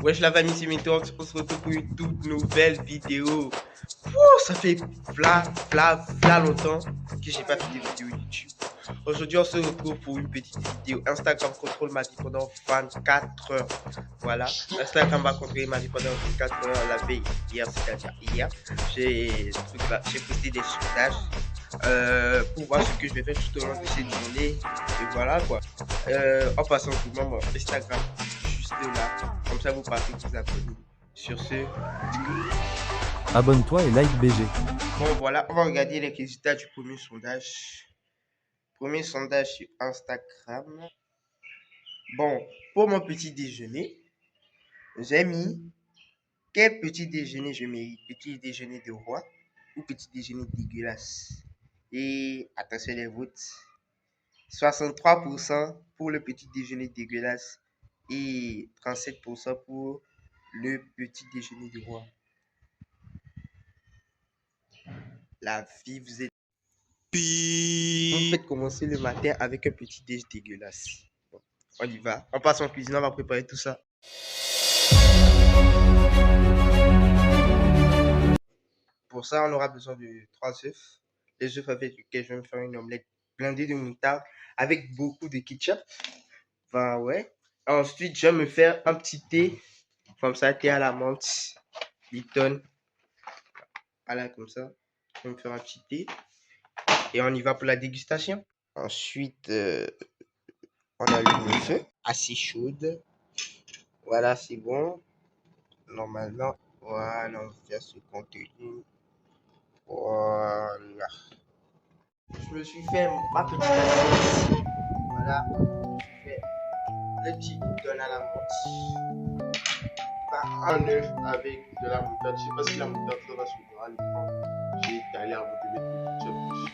Wesh la famille, c'est Minto, on se retrouve pour une toute nouvelle vidéo. Oh, ça fait longtemps que j'ai pas fait de vidéo YouTube. Aujourd'hui, on se retrouve pour une petite vidéo. Instagram contrôle ma vie pendant 24 heures. Voilà, Instagram va contrôler ma vie pendant 24 heures. La veille, hier, c'est-à-dire hier, j'ai posté des sondages pour voir ce que je vais faire tout au long de cette journée. Et voilà quoi. En passant tout le monde, Instagram, juste là. Comme ça, vous partez vous abonner. Sur ce, Abonne-toi et like BG. bon voilà, on va regarder les résultats du premier sondage. Premier sondage sur Instagram. Bon, pour mon petit déjeuner, j'ai mis quel petit déjeuner je mérite. Petit déjeuner de roi ou petit déjeuner dégueulasse. Et attention les votes. 63% pour le petit déjeuner dégueulasse et 37% pour le petit déjeuner du roi. La vie vous est... Vous faites commencer le matin avec un petit déj dégueulasse. Bon, on y va. On passe en cuisine, on va préparer tout ça. Pour ça, on aura besoin de 3 œufs. Les œufs avec lesquels je vais me faire une omelette blindée de moutarde avec beaucoup de ketchup. Enfin, ouais. Ensuite, je vais me faire un petit thé. Comme ça, thé à la menthe. Lipton. Voilà, comme ça. Je vais me faire un petit thé. Et on y va pour la dégustation. Ensuite, on allume le feu. Assez chaude. Voilà, c'est bon. Normalement, voilà, on fait ce contenu. Voilà. Je me suis fait ma petite assiette. Voilà. Je fais le petit Lipton à la menthe. Un œuf avec de la moutarde. Je sais pas si la moutarde sera sur à l'écran. J'ai étalé avant de mettre le ketchup dessus.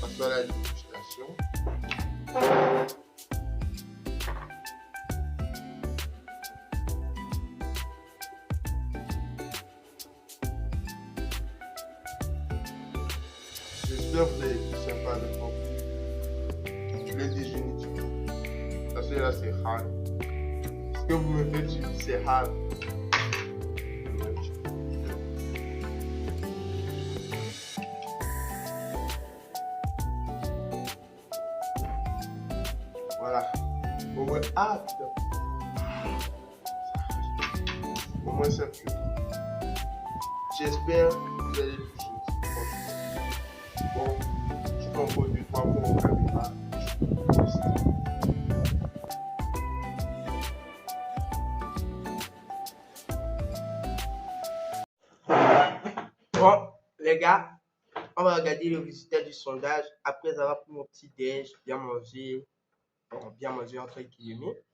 Passons à la dégustation. J'espère que vous avez tout sympa avec moi. Le déjeuner du coup. Parce que là c'est hard. Ce que vous me faites, c'est hard. Voilà. Au moins, ah putain. Au moins ça pue. J'espère que vous allez toucher. Bon, je fais encore 2-3 mots au caméra. Bon, les gars, on va regarder le résultat du sondage après avoir pris mon petit déj, bien mangé entre guillemets.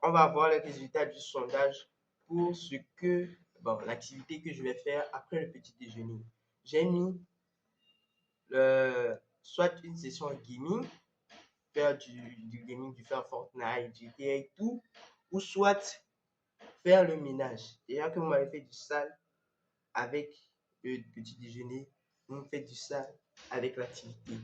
On va voir les résultats du sondage pour ce que, bon, l'activité que je vais faire après le petit déjeuner. J'ai mis soit une session gaming, faire du gaming, du faire Fortnite, GTA et tout, ou soit faire le ménage. Déjà que vous m'avez fait du sale avec le petit déjeuner, vous me faites du sale avec l'activité.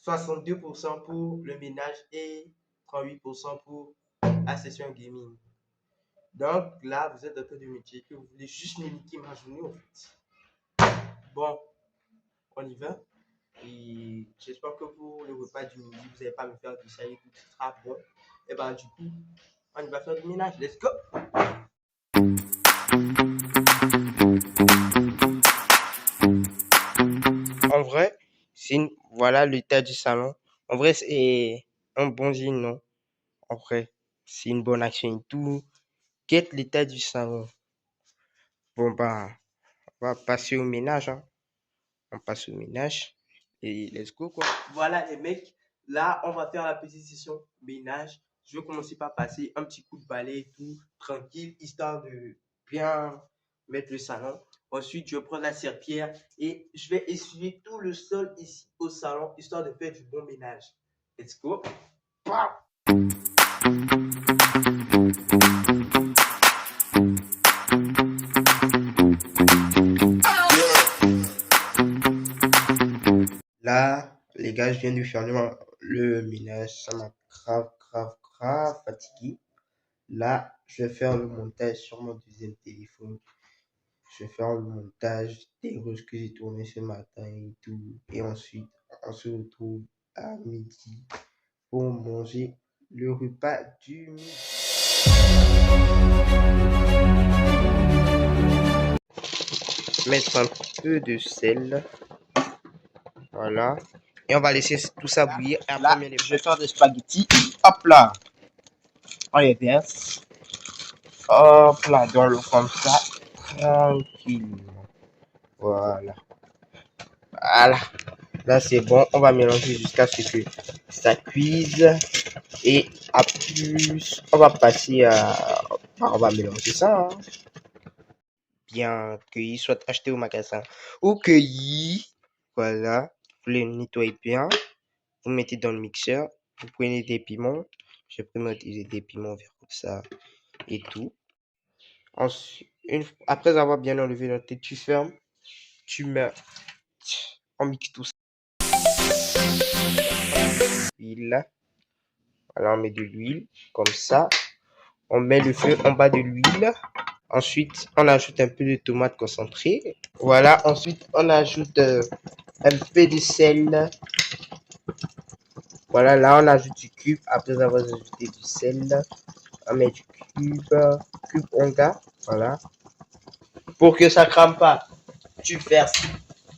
62% pour le ménage et 38% pour la session gaming. Donc là, vous êtes en train de me dire que vous voulez juste me niquer ma journée en fait. Bon, on y va. Et j'espère que pour le repas du midi, vous n'allez pas me faire du ça et tout sera bon. Et ben du coup, on y va faire du ménage. Let's go! En vrai, voilà l'état du salon. En vrai, c'est un bon jean, non? En vrai, c'est une bonne action et tout. Quel est l'état du salon? Bon, bah, on va passer au ménage, hein. On passe au ménage et let's go, quoi. Voilà, les mecs, là, on va faire la petite session ménage. Je vais commencer par passer un petit coup de balai et tout, tranquille, histoire de bien mettre le salon. Ensuite, je vais prendre la serpillière et je vais essuyer tout le sol ici au salon, histoire de faire du bon ménage. Let's go. Bam! Là, les gars, je viens de faire le ménage. Ça m'a grave fatigué. Là, je vais faire le montage sur mon deuxième téléphone. Je vais faire le montage des rushs que j'ai tourné ce matin et tout. Et ensuite, on se retrouve à midi pour manger le repas du midi. Mettre un peu de sel. Voilà. Et on va laisser tout ça bouillir. Et Là, je vais faire des spaghettis. Hop là. On les verse. Hop là, dans l'eau comme ça. Tranquillement. Voilà. Voilà. Là, c'est bon. On va mélanger jusqu'à ce que ça cuise. Et à plus, on va passer à... On va mélanger ça. Hein. Bien cueilli, soit acheté au magasin ou cueilli. Voilà. Vous les nettoyez bien. Vous mettez dans le mixeur. Vous prenez des piments. Je vais utiliser des piments verts comme ça et tout. Ensuite, après avoir bien enlevé la tête, tu fermes. Tu mets... On mixe tout ça. L'huile. Alors, on met de l'huile comme ça. On met le feu en bas de l'huile. Ensuite, on ajoute un peu de tomate concentrée. Voilà. Ensuite, on ajoute un peu de sel. Voilà. Là, on ajoute du cube. Après avoir ajouté du sel, on met du cube onga. Voilà. Pour que ça crame pas, tu verses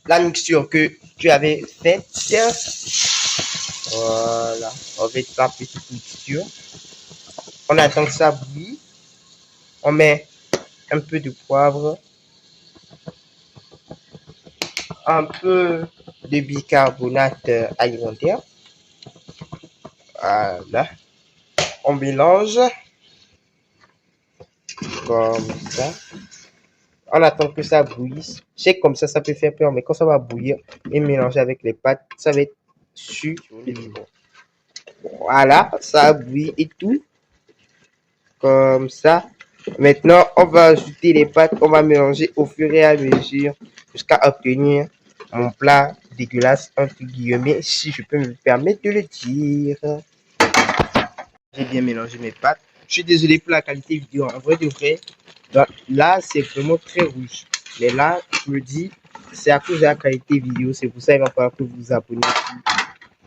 la mixture que tu avais faite. Voilà. On met la petite mixture. On attend que ça bouille. On met un peu de poivre, un peu de bicarbonate alimentaire. Voilà. On mélange comme ça. On attend que ça bouillisse. Je sais que comme ça peut faire peur, mais quand ça va bouillir et mélanger avec les pâtes, ça va être super bon. Voilà, ça bouillit et tout. Comme ça. Maintenant, on va ajouter les pâtes. On va mélanger au fur et à mesure jusqu'à obtenir mon plat dégueulasse, entre guillemets, si je peux me permettre de le dire. J'ai bien mélangé mes pâtes. Je suis désolé pour la qualité vidéo. En vrai de vrai, là, c'est vraiment très rouge. Mais là, je me dis, c'est à cause de la qualité vidéo. C'est pour ça qu'il va falloir que vous vous abonnez.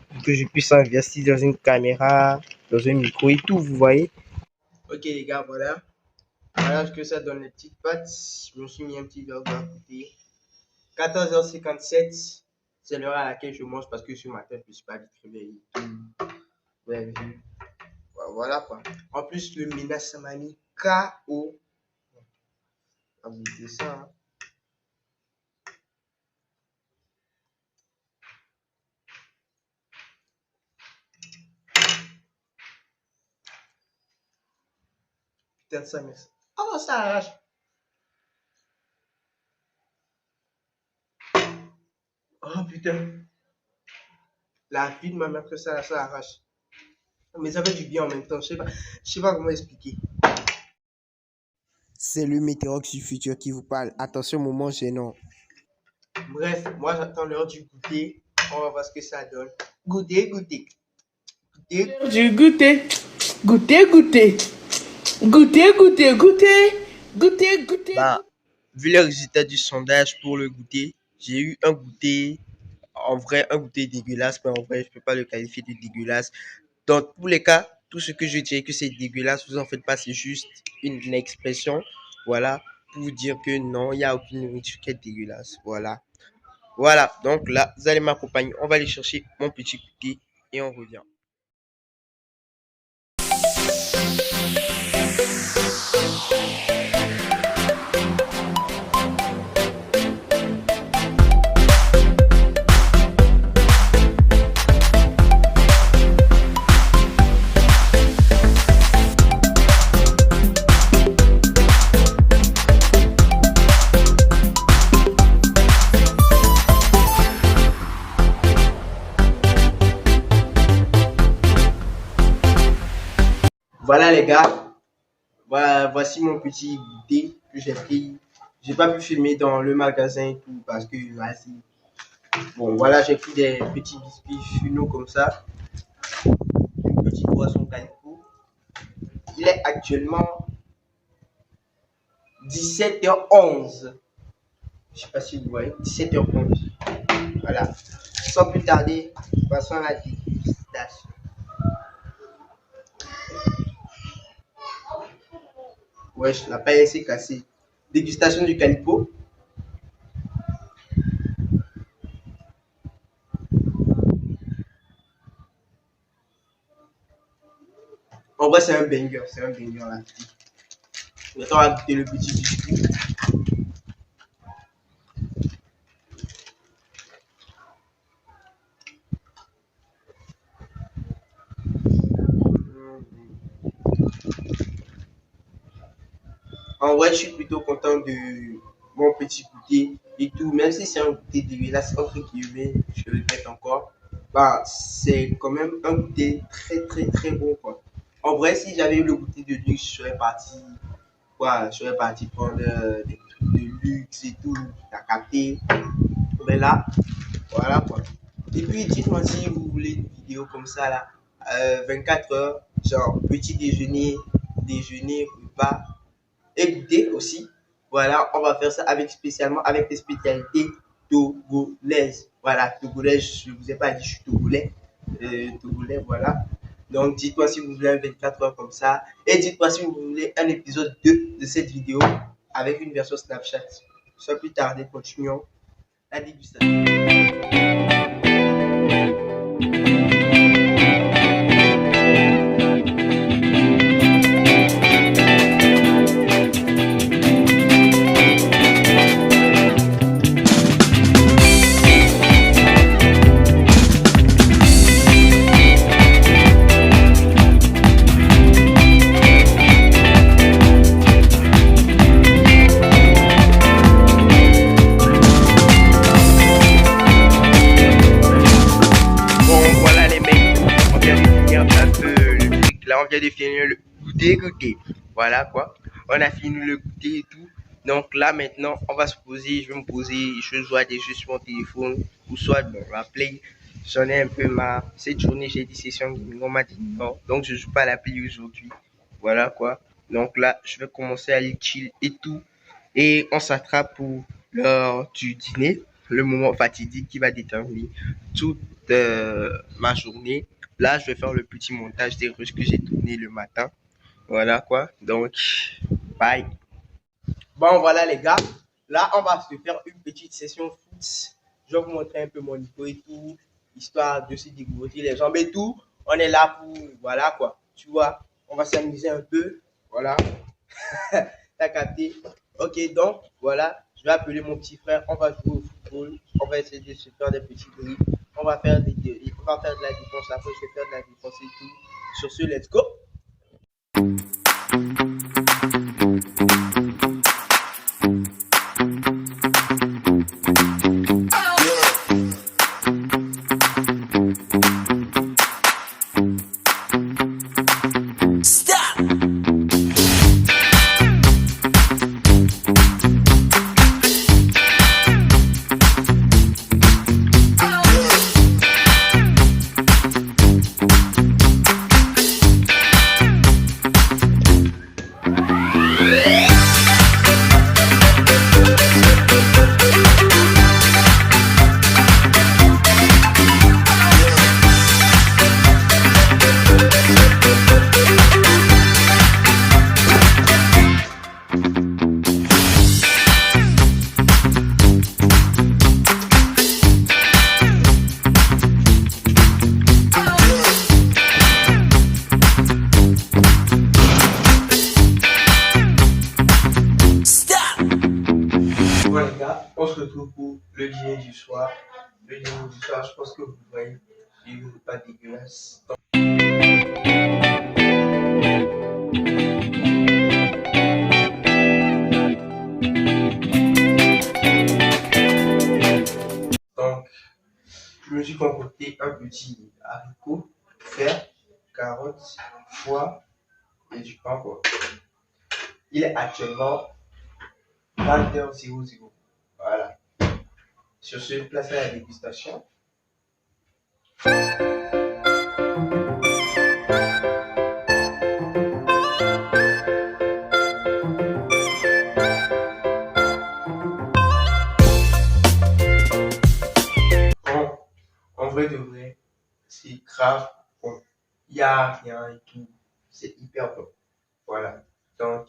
Pour que je puisse investir dans une caméra, dans un micro et tout, vous voyez. Ok les gars, voilà. Voilà ce que ça donne les petites pâtes. Je me suis mis un petit verre d'eau à côté. 14h57, c'est l'heure à laquelle je mange parce que ce matin, je ne me suis pas vite réveillé. Ouais, voilà quoi. En plus, le ménage, ça m'a mis KO. Ah, vous dites ça, hein. Putain, ça me... Oh, ça arrache. Oh putain. La vie de ma mère que ça arrache. Mais ça fait du bien en même temps. Je sais pas comment expliquer. C'est le météorox du futur qui vous parle. Attention, moment gênant. Bref, moi j'attends l'heure du goûter. On va voir ce que ça donne. Goûter, goûter. Goûter. Du goûter. Goûter, goûter. Goûter, goûter, goûter. Goûter, goûter. Bah, vu les résultats du sondage pour le goûter, j'ai eu un goûter, en vrai, un goûter dégueulasse, mais en vrai, je peux pas le qualifier de dégueulasse. Dans tous les cas, tout ce que je dirais que c'est dégueulasse, vous en faites pas, c'est juste une expression, voilà, pour vous dire que non, il n'y a aucune nourriture qui est dégueulasse, voilà. Voilà, donc là, vous allez m'accompagner, on va aller chercher mon petit goûter et on revient. Voilà les gars, voilà, voici mon petit goûter que j'ai pris. J'ai pas pu filmer dans le magasin et tout parce que vas-y. Bon voilà, j'ai pris des petits biscuits finaux comme ça, une petite boisson calico Il est actuellement 17h11. Je sais pas si vous voyez, 17h11. Voilà. Sans plus tarder, passons à la dégustation. Wesh, la paille s'est cassée. Dégustation du calipo. En vrai, c'est un banger là. Maintenant, on va goûter le petit biscuit. En vrai, je suis plutôt content de mon petit goûter et tout. Même si c'est un goûter dégueulasse, entre guillemets, je le répète encore. Bah, c'est quand même un goûter très bon, quoi. En vrai, si j'avais eu le goûter de luxe, je serais parti prendre des trucs de luxe et tout, t'as capté. Mais là, voilà quoi. Et puis, dites-moi si vous voulez une vidéo comme ça là, 24 heures, genre petit déjeuner, repas, et goûter aussi. Voilà, on va faire ça spécialement avec des spécialités togolaises. Voilà, togolaises, je vous ai pas dit, je suis togolais. Togolais, voilà. Donc, dites-moi si vous voulez un 24 heures comme ça. Et dites-moi si vous voulez un épisode 2 de cette vidéo avec une version Snapchat. Sans plus tarder, continuons la dégustation. Là, on vient de finir le goûter. Voilà quoi. On a fini le goûter et tout. Donc là, maintenant, on va se poser. Je vais me poser. Je dois aller juste sur mon téléphone ou soit bon, la play. J'en ai un peu marre. Cette journée, j'ai dit session gaming. On m'a dit non. Donc, je joue pas à la play aujourd'hui. Voilà quoi. Donc là, je vais commencer à aller chill et tout. Et on s'attrape pour l'heure du dîner. Le moment fatidique qui va déterminer toute ma journée. Là, je vais faire le petit montage des rushs que j'ai tourné le matin. Voilà quoi. Donc, bye. Bon, voilà les gars. Là, on va se faire une petite session foot. Je vais vous montrer un peu mon niveau et tout. Histoire de se dégourdir les jambes et tout. On est là pour, voilà quoi. Tu vois, on va s'amuser un peu. Voilà. T'as capté? Ok, donc, voilà. Je vais appeler mon petit frère. On va jouer au football. On va essayer de se faire des petits dribbles. On va faire de la défense. Après, je vais faire de la défense et tout. Sur ce, let's go. Bon les gars, on se retrouve pour le dîner du soir. Le dîner du soir, je pense que vous voyez, il n'est pas dégueulasse. Donc, je me suis concocté un petit haricot, fer, carottes, foie et du pain quoi. Il est actuellement 20h00. Voilà. Sur ce, place à la dégustation. vrai de vrai, c'est grave bon. Il n'y a rien et tout. C'est hyper bon. Voilà. Donc,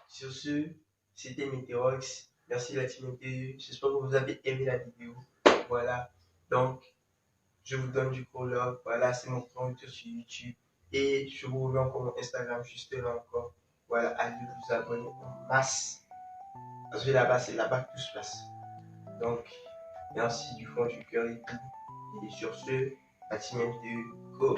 sur ce, c'était Meteorox. Merci la team MTE. J'espère que vous avez aimé la vidéo. Voilà. Donc, je vous donne du follow. Voilà, c'est mon compte sur YouTube. Et je vous reviens encore mon Instagram juste là encore. Voilà, allez vous abonner en masse. Parce que là-bas, c'est là-bas que tout se passe. Donc, merci du fond du cœur et tout. Et sur ce, la team MTE, go!